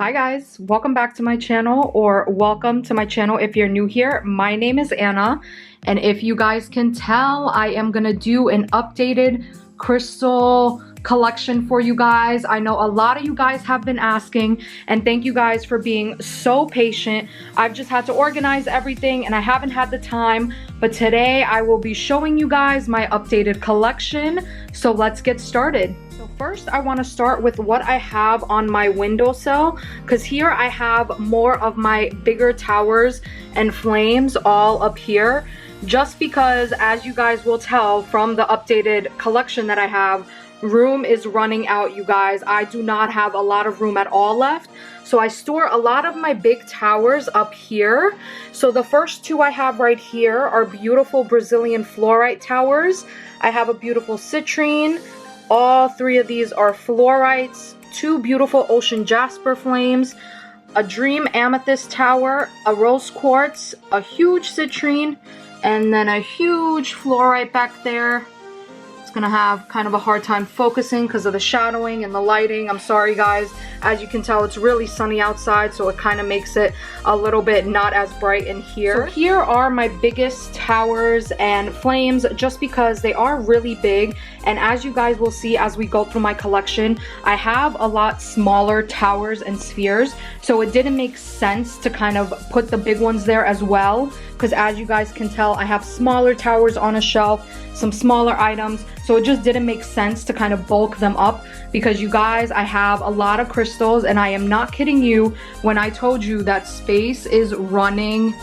Hi guys, welcome back to my channel, or welcome to my channel if you're new here. My name is Anna, and if you guys can tell, I am gonna do an updated crystal collection for you guys. I know a lot of you guys have been asking, and thank you guys for being so patient. I've just had to organize everything and I haven't had the time, but today I will be showing you guys my updated collection. So let's get started. First, I want to start with what I have on my windowsill, because here I have more of my bigger towers and flames all up here, just because, as you guys will tell from the updated collection that I have, room is running out, you guys. I do not have a lot of room at all left, so I store a lot of my big towers up here. So the first two I have right here are beautiful Brazilian fluorite towers. I have a beautiful citrine. All three of these are fluorites, two beautiful ocean jasper flames, a dream amethyst tower, a rose quartz, a huge citrine, and then a huge fluorite back there. It's gonna have kind of a hard time focusing because of the shadowing and the lighting. I'm sorry guys. As you can tell, it's really sunny outside, so it kind of makes it a little bit not as bright in here. So here are my biggest towers and flames, just because they are really big. And as you guys will see as we go through my collection, I have a lot smaller towers and spheres, so it didn't make sense to kind of put the big ones there as well, because as you guys can tell, I have smaller towers on a shelf, some smaller items, so it just didn't make sense to kind of bulk them up. Because you guys, I have a lot of crystals, and I am not kidding you when I told you that space is running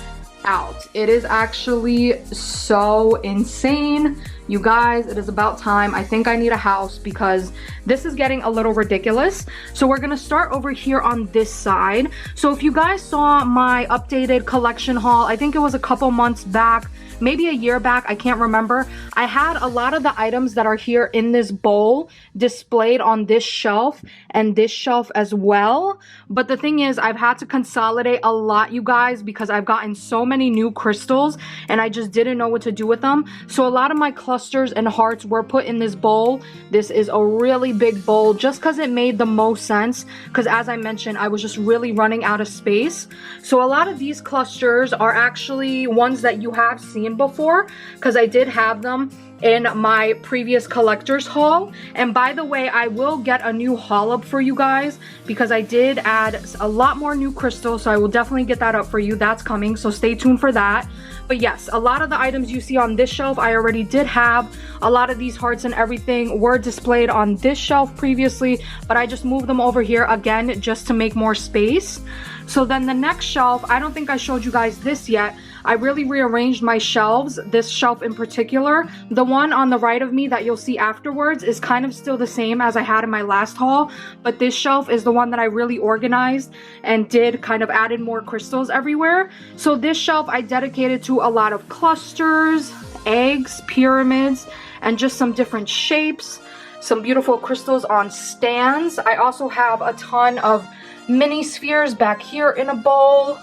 out. It is actually so insane. You guys, it is about time. I think I need a house because this is getting a little ridiculous. So we're gonna start over here on this side. So if you guys saw my updated collection haul, I think it was a couple months back, maybe a year back, I can't remember. I had a lot of the items that are here in this bowl displayed on this shelf and this shelf as well. But the thing is, I've had to consolidate a lot, you guys, because I've gotten so many new crystals and I just didn't know what to do with them. So a lot of my clusters and hearts were put in this bowl. This is a really big bowl just because it made the most sense, because as I mentioned, I was just really running out of space. So a lot of these clusters are actually ones that you have seen before, because I did have them in my previous collector's haul. And by the way, I will get a new haul up for you guys because I did add a lot more new crystals, so I will definitely get that up for you. That's coming, so stay tuned for that. But yes, a lot of the items you see on this shelf I already did have. A lot of these hearts and everything were displayed on this shelf previously, but I just moved them over here again just to make more space. So then the next shelf, I don't think I showed you guys this yet. I really rearranged my shelves, this shelf in particular. The one on the right of me that you'll see afterwards is kind of still the same as I had in my last haul, but this shelf is the one that I really organized and did kind of added more crystals everywhere. So this shelf I dedicated to a lot of clusters, eggs, pyramids, and just some different shapes, some beautiful crystals on stands. I also have a ton of mini spheres back here in a bowl,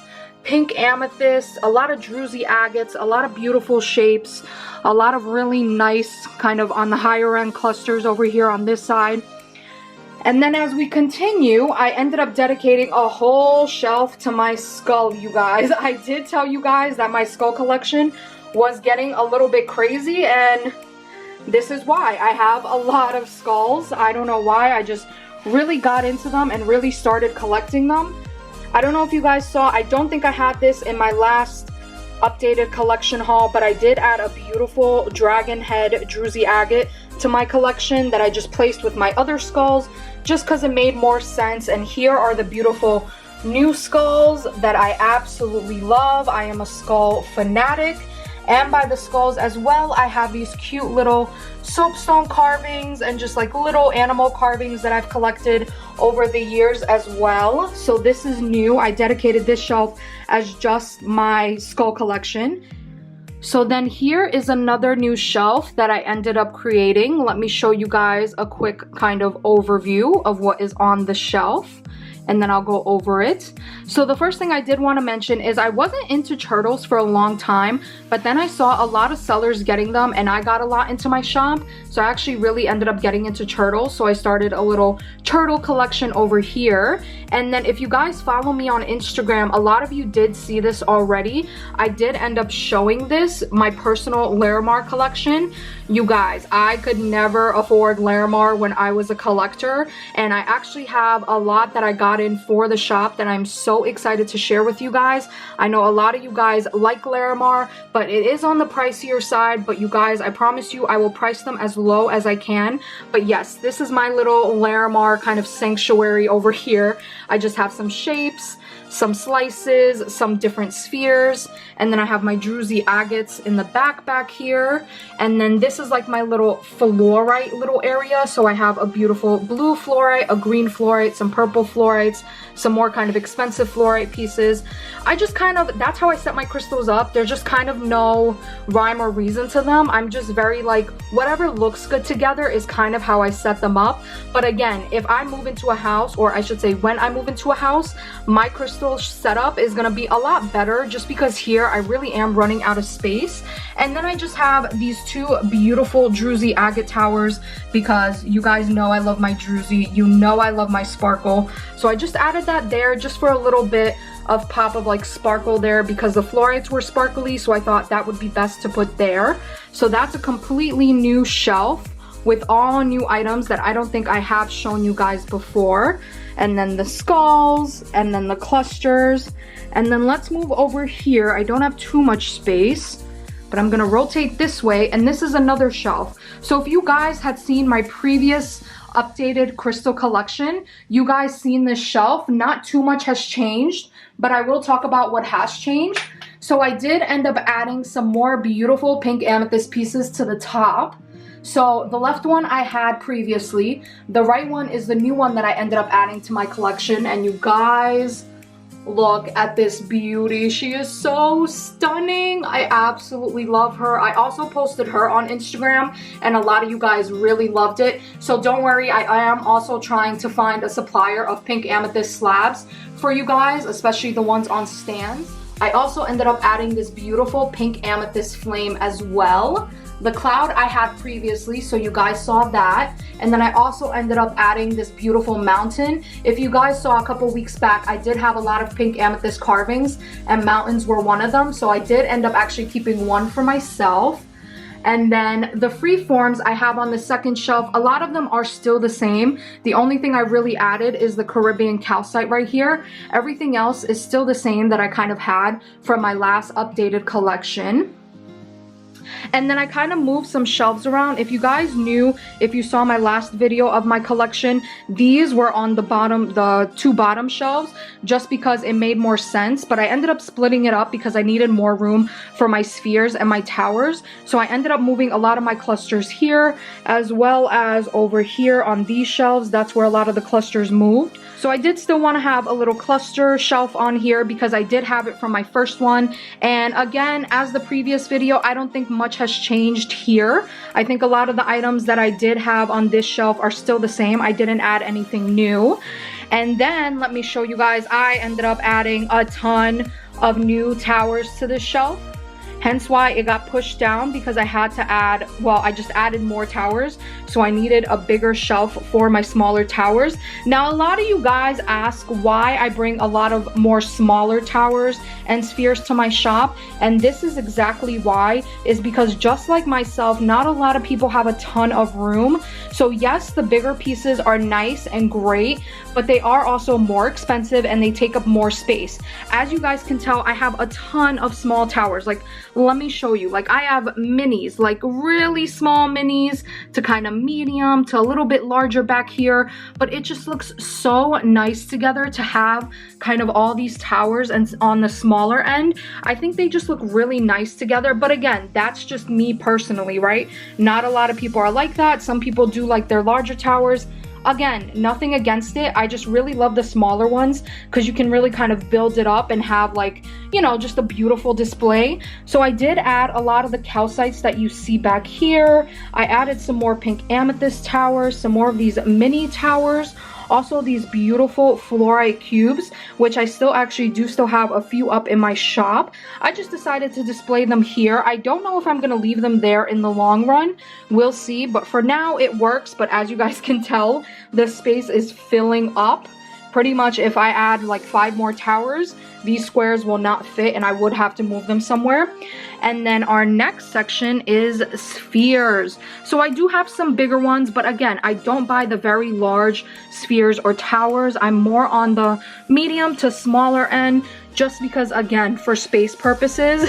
pink amethyst, a lot of druzy agates, a lot of beautiful shapes, a lot of really nice kind of on the higher end clusters over here on this side. And then as we continue, I ended up dedicating a whole shelf to my skull, you guys. I did tell you guys that my skull collection was getting a little bit crazy, and this is why. I have a lot of skulls. I don't know why. I just really got into them and really started collecting them. I don't know if you guys saw, I don't think I had this in my last updated collection haul, but I did add a beautiful dragon head druzy agate to my collection that I just placed with my other skulls just because it made more sense. And here are the beautiful new skulls that I absolutely love. I am a skull fanatic. And by the skulls as well, I have these cute little soapstone carvings and just like little animal carvings that I've collected over the years as well. So this is new. I dedicated this shelf as just my skull collection. So then here is another new shelf that I ended up creating. Let me show you guys a quick kind of overview of what is on the shelf. and then I'll go over it. So the first thing I did want to mention is I wasn't into turtles for a long time, but then I saw a lot of sellers getting them and I got a lot into my shop. So I actually really ended up getting into turtles. So I started a little turtle collection over here. And then if you guys follow me on Instagram, a lot of you did see this already. I did end up showing this, my personal Larimar collection. You guys, I could never afford Larimar when I was a collector, and I actually have a lot that I got in for the shop that I'm so excited to share with you guys. I know a lot of you guys like Larimar, but it is on the pricier side, but you guys, I promise you I will price them as low as I can. But yes, this is my little Larimar kind of sanctuary over here. I just have some shapes, some slices, some different spheres, and then I have my druzy agates in the back here. And then this is like my little fluorite little area. So I have a beautiful blue fluorite, a green fluorite, some purple fluorites, some more kind of expensive fluorite pieces. I just kind of, that's how I set my crystals up. There's just kind of no rhyme or reason to them. I'm just very like, whatever looks good together is kind of how I set them up. But again, if I move into a house, or I should say when I move into a house, my crystal setup is gonna be a lot better, just because here I really am running out of space. And then I just have these two beautiful druzy agate towers, because you guys know I love my druzy, you know I love my sparkle. So I just added that there just for a little bit of pop of like sparkle there, because the fluorites were sparkly, so I thought that would be best to put there. So that's a completely new shelf with all new items that I don't think I have shown you guys before. And then the skulls, and then the clusters. And then let's move over here. I don't have too much space, but I'm gonna rotate this way, and this is another shelf. So if you guys had seen my previous updated crystal collection, you guys seen this shelf. Not too much has changed, but I will talk about what has changed. So I did end up adding some more beautiful pink amethyst pieces to the top. So the left one I had previously, the right one is the new one that I ended up adding to my collection. And you guys, look at this beauty. She is so stunning. I absolutely love her. I also posted her on Instagram and a lot of you guys really loved it. So don't worry, I am also trying to find a supplier of pink amethyst slabs for you guys, especially the ones on stands. I also ended up adding this beautiful pink amethyst flame as well. The cloud I had previously, so you guys saw that. And then I also ended up adding this beautiful mountain. If you guys saw a couple weeks back, I did have a lot of pink amethyst carvings, and mountains were one of them. So I did end up actually keeping one for myself. And then the free forms I have on the second shelf, a lot of them are still the same. The only thing I really added is the Caribbean calcite right here. Everything else is still the same that I kind of had from my last updated collection. And then I kind of moved some shelves around. If you guys knew, if you saw my last video of my collection, these were on the bottom, the two bottom shelves, just because it made more sense. But I ended up splitting it up because I needed more room for my spheres and my towers. So I ended up moving a lot of my clusters here, as well as over here on these shelves. That's where a lot of the clusters moved. So I did still want to have a little cluster shelf on here because I did have it from my first one. And again, as the previous video, I don't think much has changed here. I think a lot of the items that I did have on this shelf are still the same. I didn't add anything new. And then let me show you guys, I ended up adding a ton of new towers to this shelf. Hence why it got pushed down, because I had to add, well, I just added more towers. So I needed a bigger shelf for my smaller towers. Now, a lot of you guys ask why I bring a lot of more smaller towers and spheres to my shop. And this is exactly why, is because just like myself, not a lot of people have a ton of room. So yes, the bigger pieces are nice and great, but they are also more expensive and they take up more space. As you guys can tell, I have a ton of small towers. Like, let me show you. Like, I have minis, like really small minis to kind of medium to a little bit larger back here, but it just looks so nice together to have kind of all these towers. And on the smaller end, I think they just look really nice together. But again, that's just me personally, right? Not a lot of people are like that. Some people do like their larger towers. Again, nothing against it. I just really love the smaller ones because you can really kind of build it up and have, like, you know, just a beautiful display. So I did add a lot of the calcites that you see back here. I added some more pink amethyst towers, some more of these mini towers. Also these beautiful fluorite cubes, which I still have a few up in my shop. I just decided to display them here. I don't know if I'm gonna leave them there in the long run. We'll see, but for now it works. But as you guys can tell, the space is filling up. Pretty much if I add like 5 more towers, these squares will not fit and I would have to move them somewhere. And then our next section is spheres. So I do have some bigger ones, but again, I don't buy the very large spheres or towers. I'm more on the medium to smaller end, just because again, for space purposes.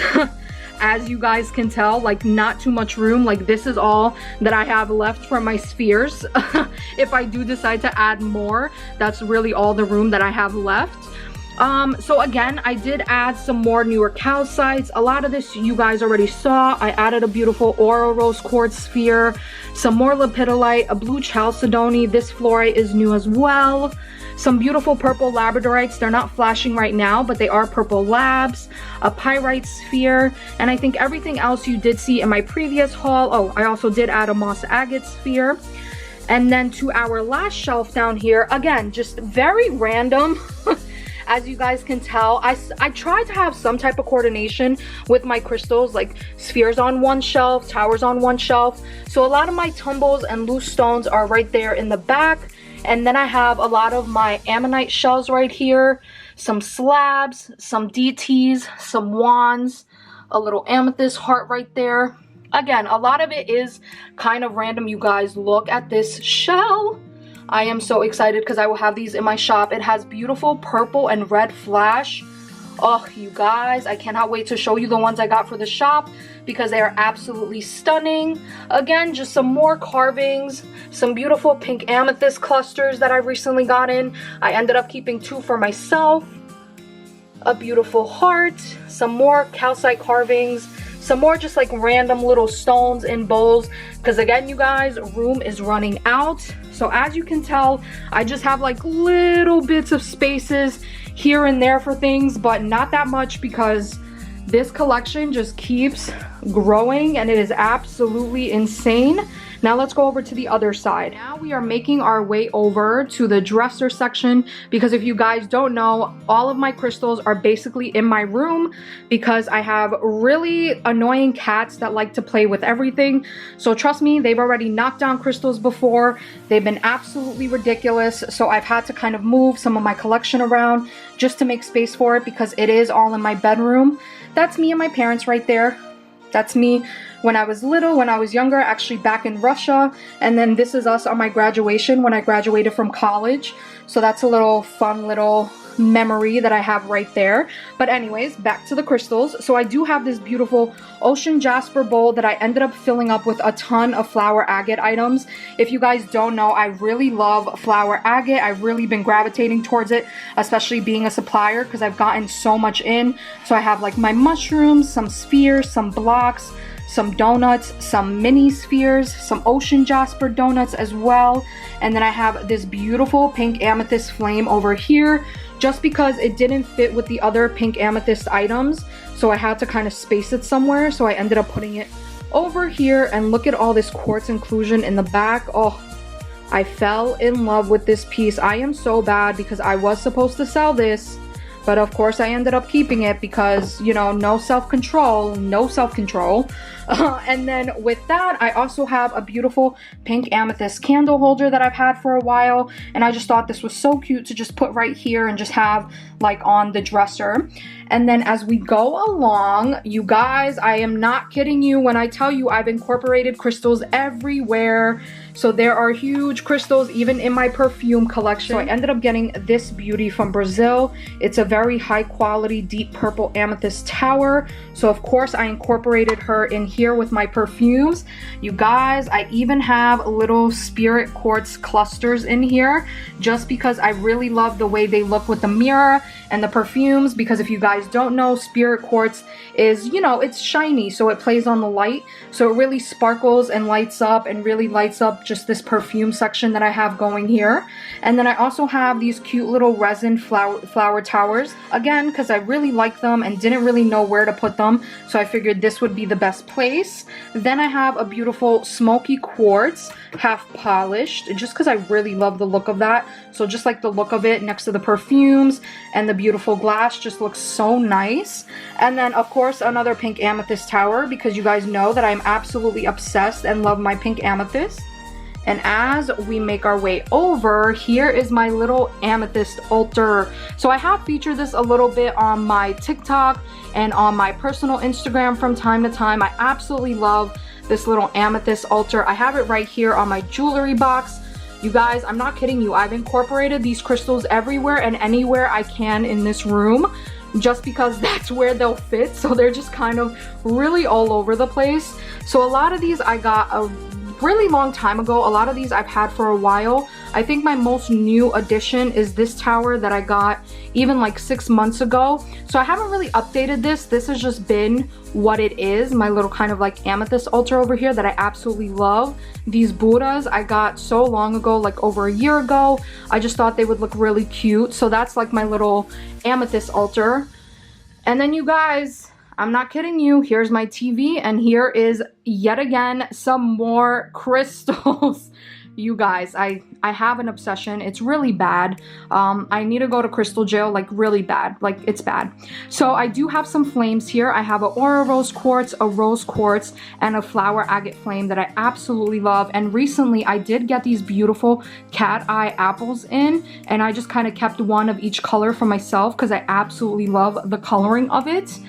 As you guys can tell, like not too much room. Like this is all that I have left for my spheres. If I do decide to add more, that's really all the room that I have left. So again, I did add some more newer calcites. A lot of this you guys already saw. I added a beautiful Oro Rose Quartz sphere, some more lepidolite, a blue chalcedony. This fluorite is new as well. Some beautiful purple labradorites. They're not flashing right now, but they are purple labs. A pyrite sphere. And I think everything else you did see in my previous haul. Oh, I also did add a moss agate sphere. And then to our last shelf down here, again, just very random. As you guys can tell, I try to have some type of coordination with my crystals, like spheres on one shelf, towers on one shelf. So a lot of my tumbles and loose stones are right there in the back. And then I have a lot of my ammonite shells right here, some slabs, some DTs, some wands, a little amethyst heart right there. Again, a lot of it is kind of random, you guys. Look at this shell. I am so excited because I will have these in my shop. It has beautiful purple and red flash. Oh, you guys, I cannot wait to show you the ones I got for the shop because they are absolutely stunning. Again, just some more carvings, some beautiful pink amethyst clusters that I recently got in. I ended up keeping 2 for myself. A beautiful heart, some more calcite carvings, some more just like random little stones in bowls because again, you guys, room is running out. So as you can tell, I just have like little bits of spaces here and there for things, but not that much because this collection just keeps growing and it is absolutely insane. Now let's go over to the other side. Now we are making our way over to the dresser section because if you guys don't know, all of my crystals are basically in my room because I have really annoying cats that like to play with everything. So trust me, they've already knocked down crystals before. They've been absolutely ridiculous. So I've had to kind of move some of my collection around just to make space for it because it is all in my bedroom. That's me and my parents right there. That's me when I was little, when I was younger, actually back in Russia. And then this is us on my graduation when I graduated from college. So that's a little fun little memory that I have right there. But anyways, back to the crystals. So I do have this beautiful ocean jasper bowl that I ended up filling up with a ton of flower agate items. If you guys don't know, I really love flower agate. I've really been gravitating towards it, especially being a supplier because I've gotten so much in. So I have like my mushrooms, some spheres, some blocks, some donuts, some mini spheres, some ocean jasper donuts as well. And then I have this beautiful pink amethyst flame over here just because it didn't fit with the other pink amethyst items. So I had to kind of space it somewhere. So I ended up putting it over here and look at all this quartz inclusion in the back. Oh, I fell in love with this piece. I am so bad because I was supposed to sell this. But of course I ended up keeping it because, you know, no self-control. And then with that, I also have a beautiful pink amethyst candle holder that I've had for a while. And I just thought this was so cute to just put right here and just have like on the dresser. And then as we go along, you guys, I am not kidding you when I tell you I've incorporated crystals everywhere. So there are huge crystals even in my perfume collection. So I ended up getting this beauty from Brazil. It's a very high quality deep purple amethyst tower. So of course I incorporated her in here with my perfumes. You guys, I even have little spirit quartz clusters in here just because I really love the way they look with the mirror and the perfumes, because if you guys don't know, spirit quartz is, you know, it's shiny, so it plays on the light, so it really sparkles and lights up and really lights up just this perfume section that I have going here. And then I also have these cute little resin flower towers, again because I really like them and didn't really know where to put them, so I figured this would be the best place. place. Then I have a beautiful smoky quartz, half polished, just because I really love the look of that. So just like the look of it next to the perfumes and the beautiful glass just looks so nice. And then of course another pink amethyst tower, because you guys know that I'm absolutely obsessed and love my pink amethyst. And as we make our way over, here is my little amethyst altar. So I have featured this a little bit on my TikTok and on my personal Instagram from time to time. I absolutely love this little amethyst altar. I have it right here on my jewelry box. You guys, I'm not kidding you. I've incorporated these crystals everywhere and anywhere I can in this room, just because that's where they'll fit. So they're just kind of really all over the place. So a lot of these I got a really long time ago. A lot of these I've had for a while. I think my most new addition is this tower that I got even like 6 months ago. So I haven't really updated this. This has just been what it is. My little kind of like amethyst altar over here that I absolutely love. These Buddhas I got so long ago, like over a year ago. I just thought they would look really cute. So that's like my little amethyst altar. And then you guys, I'm not kidding you, here's my TV, and here is yet again some more crystals. You guys, I have an obsession. It's really bad. I need to go to crystal jail, like really bad, like it's bad. So I do have some flames here. I have an aura rose quartz, a rose quartz, and a flower agate flame that I absolutely love. And recently I did get these beautiful cat eye apples in, and I just kind of kept one of each color for myself because I absolutely love the coloring of it.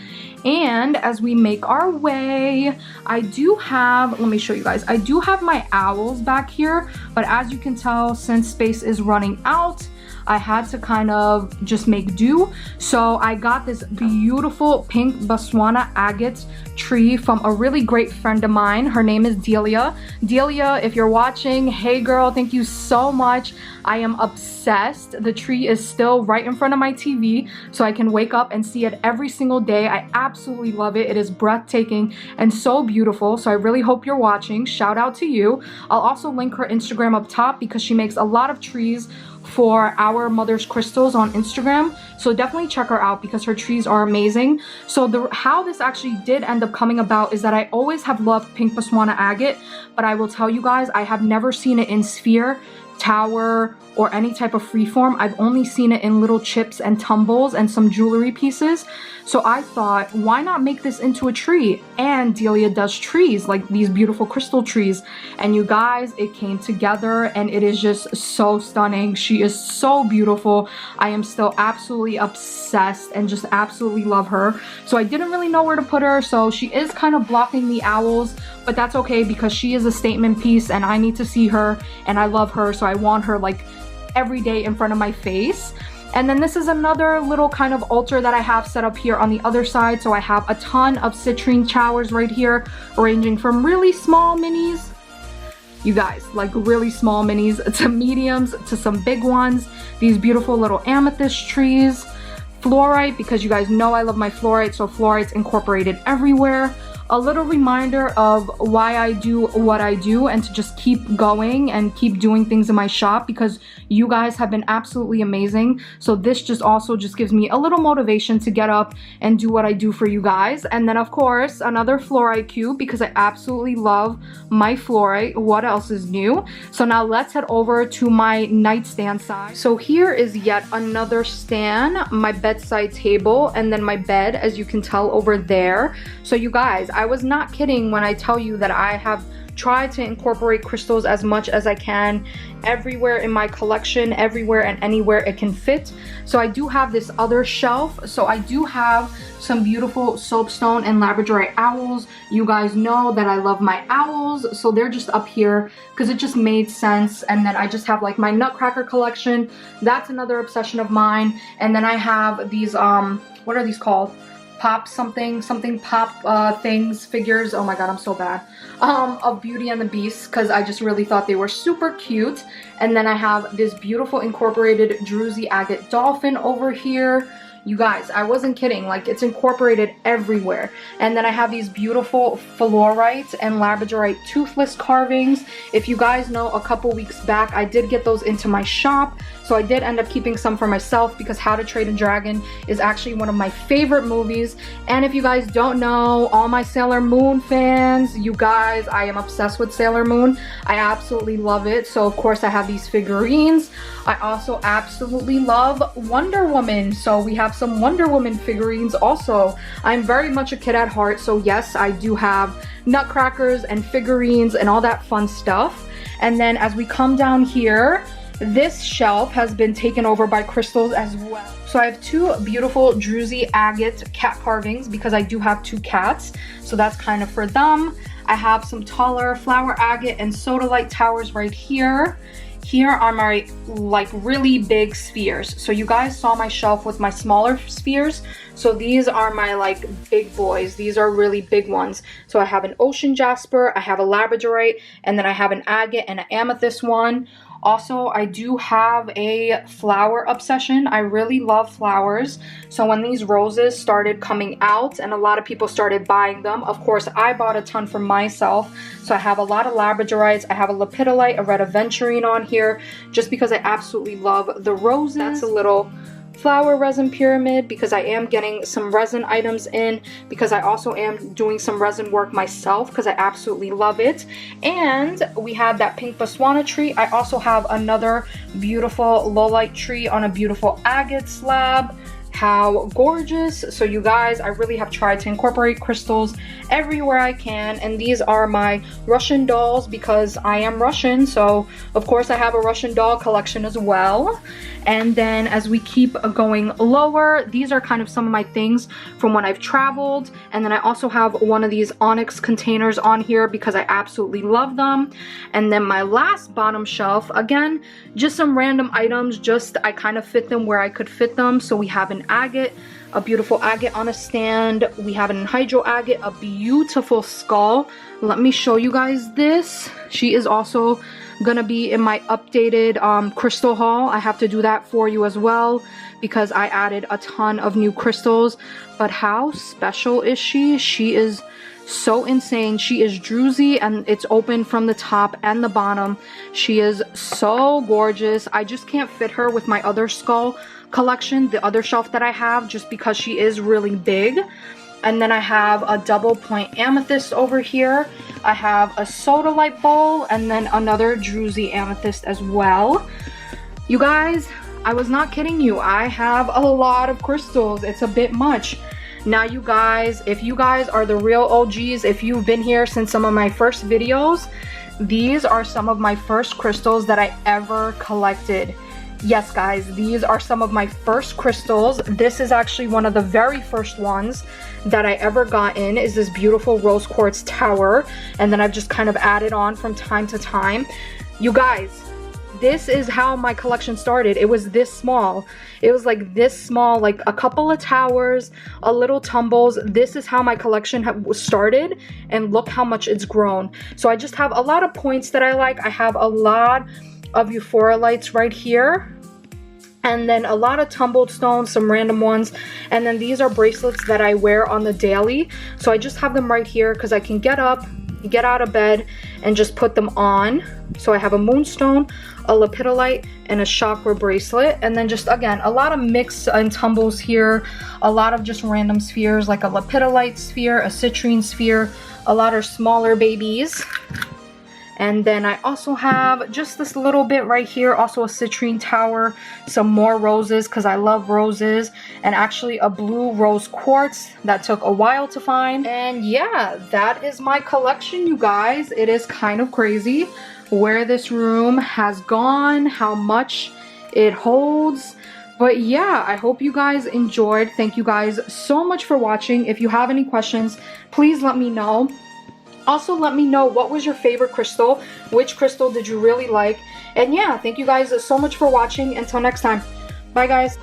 And as we make our way, I do have, let me show you guys, I do have my owls back here, but as you can tell, since space is running out, I had to kind of just make do. So I got this beautiful pink Botswana agate tree from a really great friend of mine. Her name is Delia. Delia, if you're watching, hey girl, thank you so much. I am obsessed. The tree is still right in front of my TV, so I can wake up and see it every single day. I absolutely love it. It is breathtaking and so beautiful. So I really hope you're watching. Shout out to you. I'll also link her Instagram up top because she makes a lot of trees for Our Mother's Crystals on Instagram. So definitely check her out because her trees are amazing. So how this actually did end up coming about is that I always have loved pink Botswana agate, but I will tell you guys, I have never seen it in sphere, tower, or any type of freeform. I've only seen it in little chips and tumbles and some jewelry pieces. So I thought, why not make this into a tree? And Delia does trees, like these beautiful crystal trees. And you guys, it came together and it is just so stunning. She is so beautiful. I am still absolutely obsessed and just absolutely love her. So I didn't really know where to put her. So she is kind of blocking the owls, but that's okay because she is a statement piece and I need to see her and I love her. So I want her like every day in front of my face. And then this is another little kind of altar that I have set up here on the other side. So I have a ton of citrine showers right here, ranging from really small minis, you guys, like really small minis, to mediums, to some big ones. These beautiful little amethyst trees, fluorite, because you guys know I love my fluorite, so fluorite's incorporated everywhere. A little reminder of why I do what I do and to just keep going and keep doing things in my shop because you guys have been absolutely amazing. So this just also just gives me a little motivation to get up and do what I do for you guys. And then of course another fluorite cube because I absolutely love my fluorite. What else is new? So now let's head over to my nightstand side. So here is yet another stand, my bedside table, and then my bed, as you can tell over there. So you guys, I was not kidding when I tell you that I have tried to incorporate crystals as much as I can everywhere in my collection, everywhere and anywhere it can fit. So I do have this other shelf. So I do have some beautiful soapstone and labradorite owls. You guys know that I love my owls, so they're just up here because it just made sense. And then I just have like my nutcracker collection. That's another obsession of mine. And then I have these what are these called? Pop something pop things, figures, oh my god, I'm so bad, of Beauty and the Beast, because I just really thought they were super cute. And then I have this beautiful incorporated druzy agate dolphin over here. You guys, I wasn't kidding. Like, it's incorporated everywhere. And then I have these beautiful fluorite and labradorite toothless carvings. If you guys know, a couple weeks back I did get those into my shop, so I did end up keeping some for myself because How to Train a Dragon is actually one of my favorite movies. And if you guys don't know, all my Sailor Moon fans, you guys, I am obsessed with Sailor Moon. I absolutely love it. So of course I have these figurines. I also absolutely love Wonder Woman, so we have some Wonder Woman figurines also. I'm very much a kid at heart, so yes, I do have nutcrackers and figurines and all that fun stuff. And then as we come down here, this shelf has been taken over by crystals as well. So I have two beautiful Druzy agate cat carvings because I do have two cats, so that's kind of for them. I have some taller flower agate and sodalite towers right here. Here are my like really big spheres. So you guys saw my shelf with my smaller spheres. So these are my like big boys. These are really big ones. So I have an ocean jasper, I have a labradorite, and then I have an agate and an amethyst one. Also, I do have a flower obsession. I really love flowers. So when these roses started coming out and a lot of people started buying them, of course, I bought a ton for myself. So I have a lot of labradorites. I have a lepidolite, a red aventurine on here, just because I absolutely love the roses. That's a little flower resin pyramid because I am getting some resin items in, because I also am doing some resin work myself because I absolutely love it. And we have that pink Botswana tree. I also have another beautiful lowlight tree on a beautiful agate slab. How gorgeous. So you guys, I really have tried to incorporate crystals everywhere I can, and these are my Russian dolls because I am Russian, so of course I have a Russian doll collection as well. And then as we keep going lower, these are kind of some of my things from when I've traveled. And then I also have one of these onyx containers on here because I absolutely love them. And then my last bottom shelf, again, just some random items, just I kind of fit them where I could fit them. So we have an agate, a beautiful agate on a stand. We have an anhydro agate, a beautiful skull. Let me show you guys this. She is also gonna be in my updated crystal haul. I have to do that for you as well because I added a ton of new crystals. But how special is she? She is so insane. She is druzy and it's open from the top and the bottom. She is so gorgeous. I just can't fit her with my other skull collection, the other shelf that I have, just because she is really big. And then I have a double point amethyst over here. I have a sodalite bowl and then another druzy amethyst as well. You guys, I was not kidding you. I have a lot of crystals. It's a bit much. Now you guys, if you guys are the real OGs, if you've been here since some of my first videos, these are some of my first crystals that I ever collected. Yes guys, these are some of my first crystals. This is actually one of the very first ones that I ever got in, is this beautiful rose quartz tower, and then I've just kind of added on from time to time. You guys, this is how my collection started. It was this small. It was like this small, like a couple of towers, a little tumbles. This is how my collection started, and look how much it's grown. So I just have a lot of points that I like. I have a lot of euphoralites right here, and then a lot of tumbled stones, some random ones, and then these are bracelets that I wear on the daily. So I just have them right here because I can get up, get out of bed, and just put them on. So I have a moonstone, a lepidolite, and a chakra bracelet, and then just again a lot of mix and tumbles here, a lot of just random spheres like a lepidolite sphere, a citrine sphere, a lot of smaller babies. And then I also have just this little bit right here, also a citrine tower, some more roses because I love roses, and actually a blue rose quartz that took a while to find. And yeah, that is my collection, you guys. It is kind of crazy where this room has gone, how much it holds. But yeah, I hope you guys enjoyed. Thank you guys so much for watching. If you have any questions, please let me know. Also, let me know what was your favorite crystal, which crystal did you really like, and yeah, thank you guys so much for watching. Until next time, bye guys.